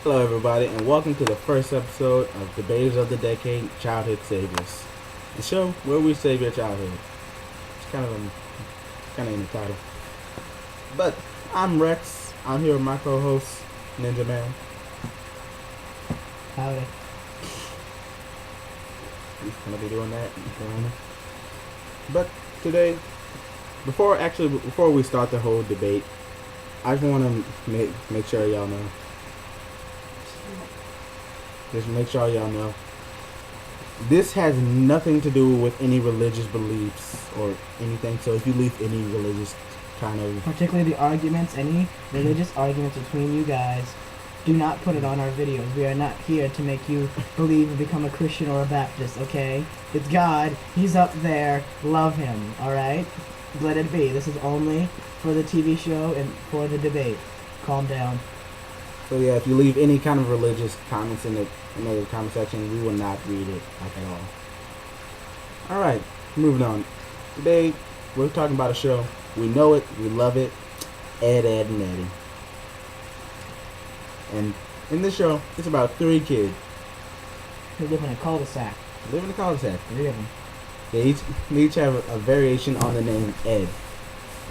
Hello, everybody, and welcome to the first episode of Debaters of the Decade Childhood Saviors, the show where we save your childhood. It's kind of in the title. But I'm Rex. I'm here with my co-host Ninja Man. Howdy. He's gonna be doing that. But today, before we start the whole debate, I just want to make sure y'all know. Just make sure y'all know. This has nothing to do with any religious beliefs or anything. So if you leave any religious kind of... Particularly the arguments, any religious arguments between you guys, do not put it on our videos. We are not here to make you believe and become a Christian or a Baptist, okay? It's God. He's up there. Love him, alright? Let it be. This is only for the TV show and for the debate. Calm down. So yeah, if you leave any kind of religious comments in the comment section, we will not read it at all. Alright, moving on. Today, we're talking about a show. We know it, we love it. Ed, and Eddy. And in this show, it's about 3 kids. They live in a cul-de-sac. Live in a cul-de-sac. 3 of them. They each have a variation on the name Ed.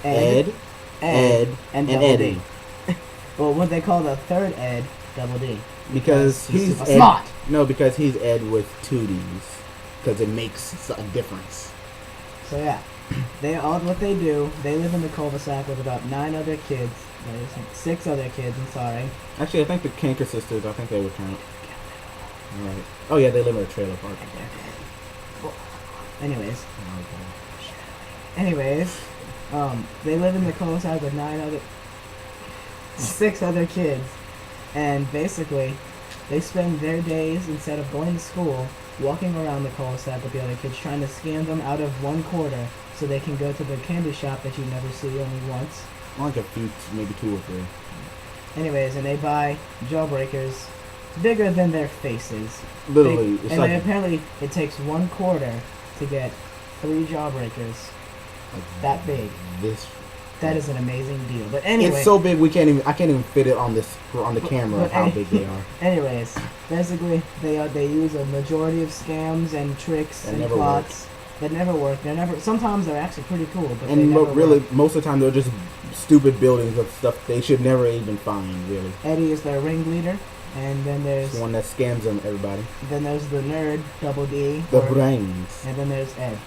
Ed, and Double Eddy. D. Well, what they call the third Ed, Double D. Because he's super Ed, smart. No, because he's Ed with 2 D's. Because it makes a difference. So yeah, what they do, they live in the cul-de-sac with about 9 other kids. There's 6 other kids, I'm sorry. Actually, I think the Kanker sisters, I think they would count. Right. Oh yeah, they live in a trailer park. Anyways, they live in the cul-de-sac with 6 other kids, and basically, they spend their days, instead of going to school, walking around the cul-de-sac with the other kids, trying to scam them out of 1 quarter so they can go to the candy shop that you never see only once. Like a few, maybe 2 or 3. Anyways, and they buy jawbreakers bigger than their faces. Literally, and then apparently it takes 1 quarter to get 3 jawbreakers like that big. That is an amazing deal. But anyway, it's so big I can't even fit it on the camera of how big they are. Anyways, basically they use a majority of scams and tricks and plots that never work. Sometimes they're actually pretty cool, but they never work. Most of the time they're just stupid buildings of stuff they should never even find. Really, Eddy is their ringleader, and then there's the one that scams them. Everybody. Then there's the nerd, Double D, the brains, and then there's Ed.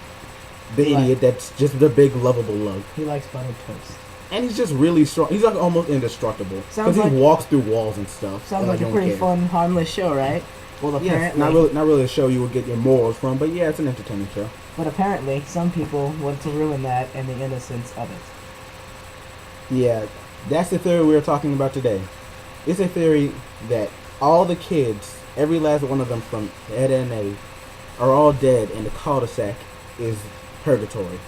The idiot that's just the big lovable lug. He likes buttered toast. And he's just really strong. He's like almost indestructible. Because he walks through walls and stuff. Sounds like a pretty fun, harmless show, right? Well, apparently... Yes, not really a show you would get your morals from, but yeah, it's an entertaining show. But apparently, some people want to ruin that and the innocence of it. Yeah, that's the theory we're talking about today. It's a theory that all the kids, every last one of them from Ed and Eddy, are all dead and the cul-de-sac is purgatory.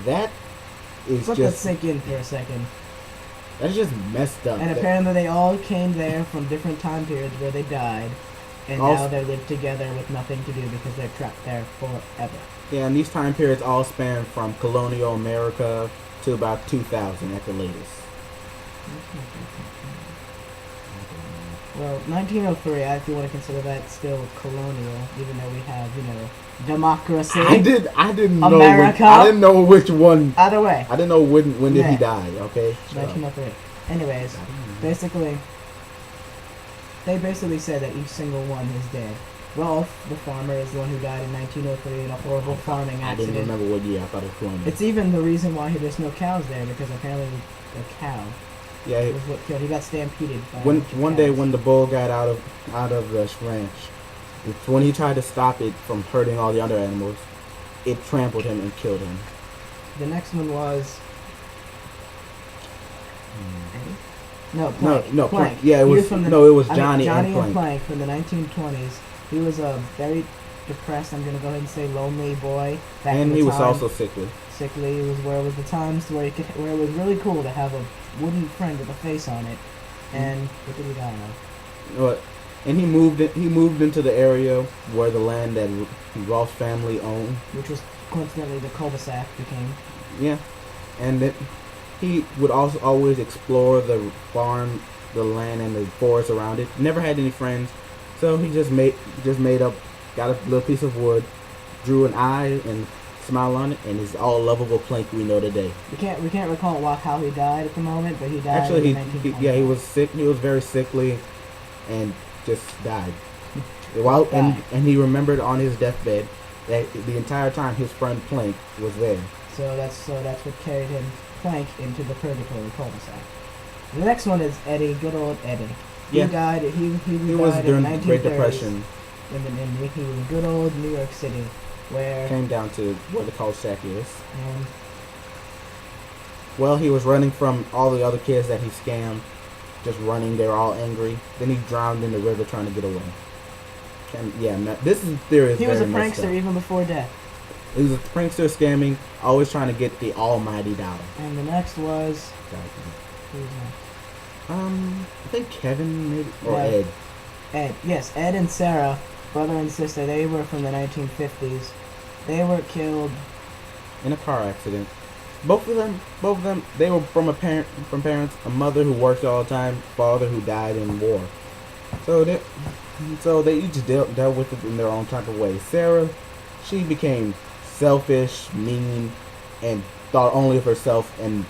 That is Let that sink in for a second. That's just messed up. And apparently they all came there from different time periods where they died, and now they live together with nothing to do because they're trapped there forever. Yeah, and these time periods all span from colonial America to about 2000 at the latest. Well, 1903, if you want to consider that still colonial, even though we have, democracy. I didn't America. I didn't know which one. Either way. I didn't know when did he die. Okay. 1903. Anyways, they basically said that each single one is dead. Rolf, the farmer, is the one who died in 1903 in a horrible farming accident. I didn't remember what year. I thought it was 20. It's even the reason why there's no cows there, because apparently the cow. Yeah, was what killed. He got stampeded. By one day when the bull got out of the ranch, when he tried to stop it from hurting all the other animals, it trampled him and killed him. The next one was Plank. Yeah, it was Johnny and Plank from the 1920s. He was a very depressed, I'm gonna go ahead and say lonely boy. And he was also sickly. Sickly. It was the times where it was really cool to have a wooden friend with a face on it. And what did he die of? What? And he moved into the area where the land that Rolf's family owned, which was coincidentally the cul-de-sac became. Yeah, and he would also always explore the farm the land and the forest around it. Never had any friends, so he just made up, got a little piece of wood, drew an eye and smile on it, and is all lovable plank we know today. We can't recall how he died at the moment, but he died. Actually, he he was sick. He was very sickly, and just died. Well, and he remembered on his deathbed that the entire time his friend Plank was there. So that's what carried him, Plank, into the purgatory cul-de-sac. The next one is Eddy, good old Eddy. He died. He was died during in the 1930s. Great Depression. He was in good old New York City, where Came down to where the cul-de-sac is. and Well, he was running from all the other kids that he scammed. Just running, they were all angry. Then he drowned in the river trying to get away. And this theory is he was a very messed prankster up. even before death. He was a prankster scamming, always trying to get the almighty dollar. And the next was who was next? I think Kevin maybe or No. Ed. Ed. Yes, Ed and Sarah, brother and sister. They were from the 1950s. They were killed. In a car accident. Both of them, they were from parents, a mother who worked all the time, father who died in war. So they each dealt with it in their own type of way. Sarah, she became selfish, mean, and thought only of herself and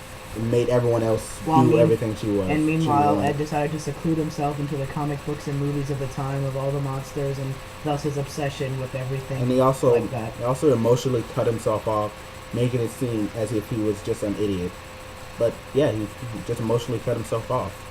made everyone else do everything she was. And meanwhile, Ed decided to seclude himself into the comic books and movies of the time of all the monsters, and thus his obsession with everything. And he also like that. He also emotionally cut himself off, making it seem as if he was just an idiot. But yeah, he just emotionally cut himself off.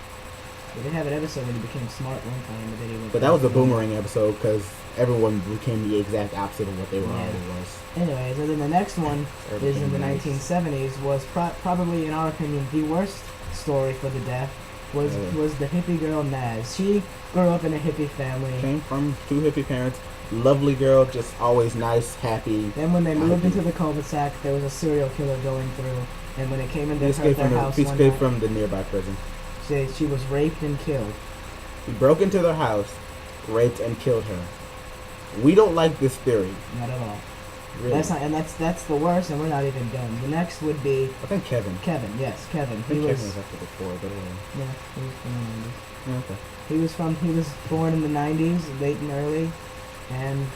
They did have an episode when he became smart one time in the video. But that was a boomerang episode because everyone became the exact opposite of what they were already was. Anyways, and then the next one is in the 1970s, was probably, in our opinion, the worst story for the death, was the hippie girl Naz. She grew up in a hippie family. Came from two hippie parents. Lovely girl, just always nice, happy. Then when they moved into the cul-de-sac, there was a serial killer going through, and when it came into their house He one escaped night, from the nearby prison. she was raped and killed. He broke into their house, raped and killed her. We don't like this theory. Not at all. Really. That's the worst, and we're not even done. The next would be I think Kevin. Kevin. Yes, Kevin. I think Kevin was after before, but yeah, he was from the 90s. yeah, okay. He was born in the 90s, late and early, and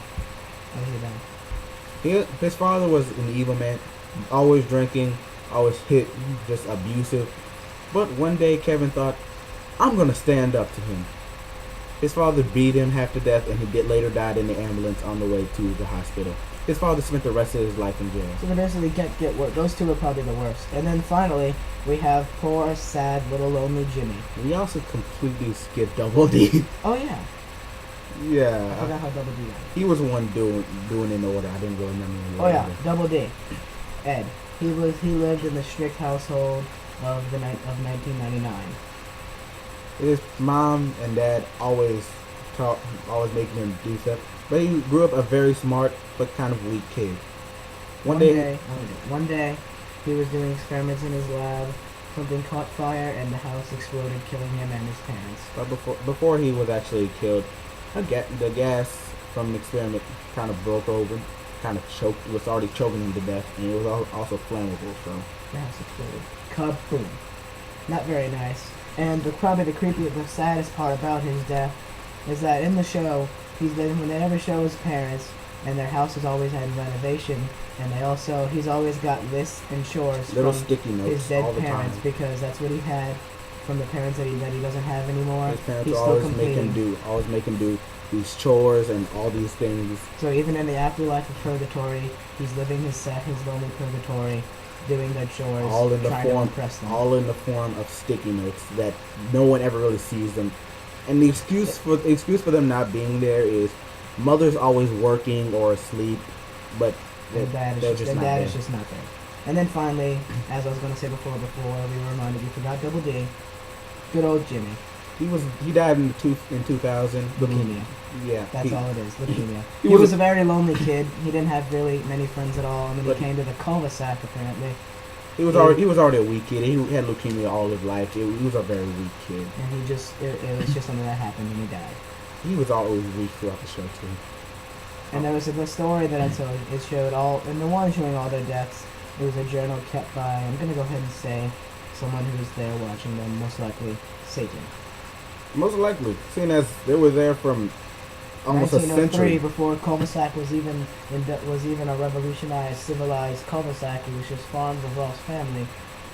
he died. His father was an evil man, always drinking, always just abusive. But one day Kevin thought, I'm gonna stand up to him. His father beat him half to death, and he later died in the ambulance on the way to the hospital. His father spent the rest of his life in jail. So they basically get worse. Those two are probably the worst. And then finally, we have poor, sad, little lonely Jimmy. We also completely skipped Double D. Oh yeah. I Yeah. forgot how Double D was. He was the one doing in order. I didn't really remember. Oh yeah, Double D. Ed. He lived in the strict household of 1999. His mom and dad always making him do stuff. But he grew up a very smart but kind of weak kid. One day, he was doing experiments in his lab. Something caught fire and the house exploded, killing him and his parents. But before he was actually killed, the gas from the experiment kind of broke over, kind of choked. It was already choking him to death, and it was also flammable. So The house exploded. Kaboom. Not very nice. And probably the saddest part about his death is that in the show, when they ever show his parents, and their house has always had renovation, and he's always got lists and chores little from sticky notes his dead all the parents, time. because that's what he had from the parents that he doesn't have anymore. His parents He's always still make him do these chores and all these things. So even in the afterlife of purgatory, he's living his lonely purgatory, doing their chores, trying to impress them. All in the form of sticky notes that no one ever really sees them. And the excuse for them not being there is mother's always working or asleep, but dad is just not there. And then finally, as I was going to say before, we were reminded we forgot Double D. Good old Jimmy. He died in 2000. Leukemia. Yeah, That's all it is. Leukemia. He He was was a very lonely kid. He didn't have really many friends at all, and then he But- came to the cul-de-sac apparently, He was already a weak kid. He had leukemia all his life. He was a very weak kid. and it was just something that happened and he died. He was always weak throughout the show too. And there was the story that I told. It showed and the one showing all their deaths. It was a journal kept by, I'm gonna go ahead and say, someone who was there watching them, most likely Satan. Most likely, seeing as they were there from almost a 1903, century. before cul-de-sac was even a revolutionized, civilized cul-de-sac. It was just farms of Ross family,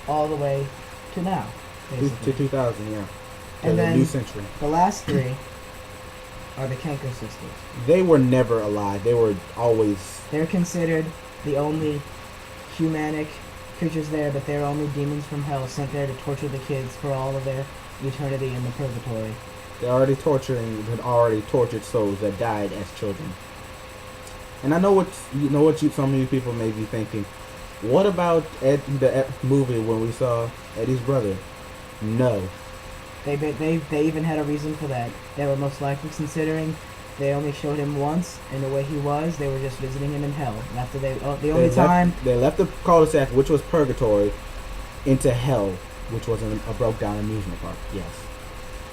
all the way to now, basically. To 2000, yeah. To And the then new century. the last three are the Kanker sisters. They were never alive. They were always. They're considered the only humanic creatures there, but they're only demons from hell sent there to torture the kids for all of their eternity in the purgatory. They're already tortured souls that died as children. And I know what some of you people may be thinking. What about the movie when we saw Eddie's brother? No. They even had a reason for that. They were most likely considering they only showed him once, and the way he was, they were just visiting him in hell. After the only time they left the cul-de-sac, which was purgatory, into hell, which was a broke down amusement park. Yes.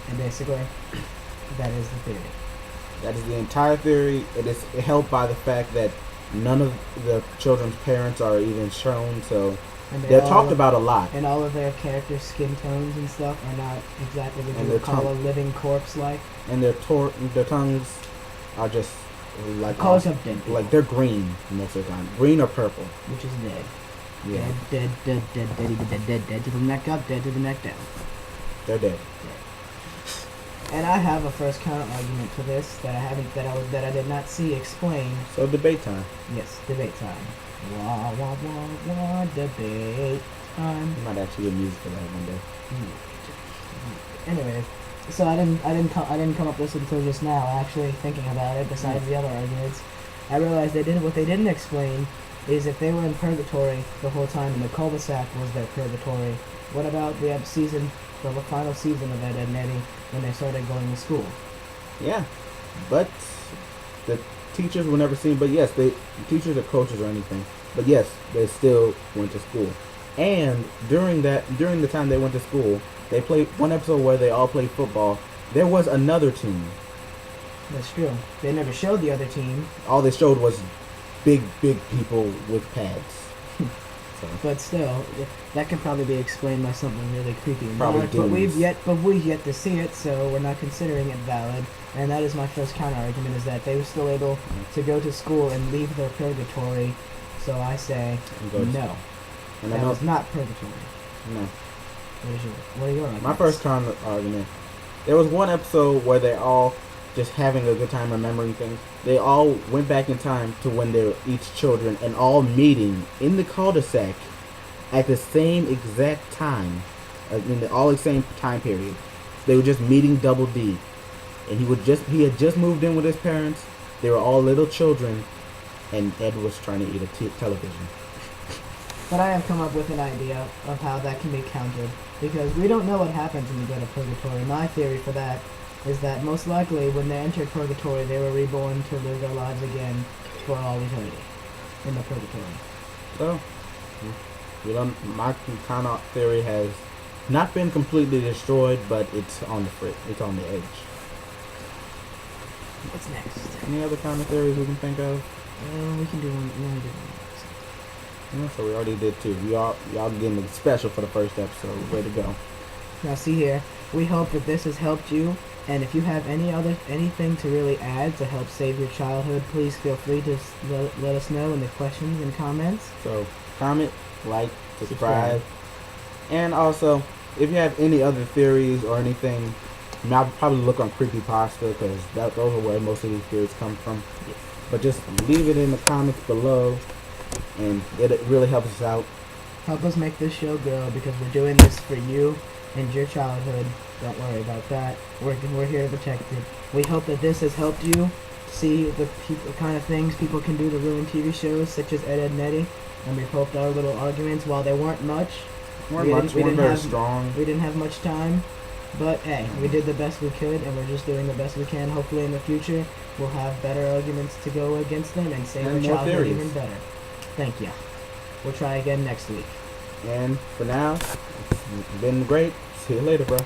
And basically, that is the theory. That is the entire theory. It is held by the fact that none of the children's parents are even shown, so And they're talked about a lot. And all of their characters' skin tones and stuff are not exactly what And you would their call a living corpse like. And their tongues are just like Colors of dead people, like they're green most of the time, green or purple. which is dead. Yeah, Dead to the neck up, dead to the neck down. they're dead. And I have a first counter argument to this that I did not see explained. So debate time. Yes, debate time. Wah wah wah wah, debate time. You might actually get music for that one day. Anyways, so I didn't come up with this until just now. Actually thinking about it, besides the other arguments, I realized what they didn't explain is if they were in purgatory the whole time and the cul-de-sac was their purgatory. What about the final season of Ed, and Eddy when they started going to school? Yeah, but the teachers were never seen. But yes, teachers or coaches or anything. But yes, they still went to school. And during the time they went to school, they played one episode where they all played football. There was another team. That's true. They never showed the other team. All they showed was big people with pads. So. But still, that can probably be explained by something really creepy. Probably But we've yet to see it, so we're not considering it valid. And that is my first counter argument: is that they were still able to go to school and leave their purgatory. So I say no. And that was not purgatory. No. What are your arguments? My first counter argument: there was one episode where they're all just having a good time remembering things. They all went back in time to when they were each children and all meeting in the cul-de-sac at the same exact time, in the same time period. They were just meeting Double D, and he had just moved in with his parents. They were all little children, and Ed was trying to eat a television. But I have come up with an idea of how that can be countered, because we don't know what happens when you go to purgatory. My theory for that is that most likely when they entered purgatory, they were reborn to live their lives again for all eternity in the purgatory. So, my kind of theory has not been completely destroyed, but it's on the edge. What's next? Any other kind of theories we can think of? We can do one. Yeah, so we already did two. Y'all getting the special for the first episode. Way to go. Now see here, we hope that this has helped you, and if you have anything to really add to help save your childhood, please feel free to let us know in the questions and comments. So comment, like, subscribe, and also if you have any other theories or anything, I'll probably look on Creepypasta because those are where most of these theories come from. Yes. But just leave it in the comments below, and it really helps us out. Help us make this show grow, because we're doing this for you and your childhood. Don't worry about that. We're here to protect it. We hope that this has helped you see the kind of things people can do to ruin TV shows, such as Ed, and Eddy. And we hoped our little arguments, while they weren't much, weren't very strong. We didn't have much time, but hey, we did the best we could, and we're just doing the best we can. Hopefully in the future, we'll have better arguments to go against them and save our childhood even better. Thank you. We'll try again next week. And for now, it's been great. See you later, bro.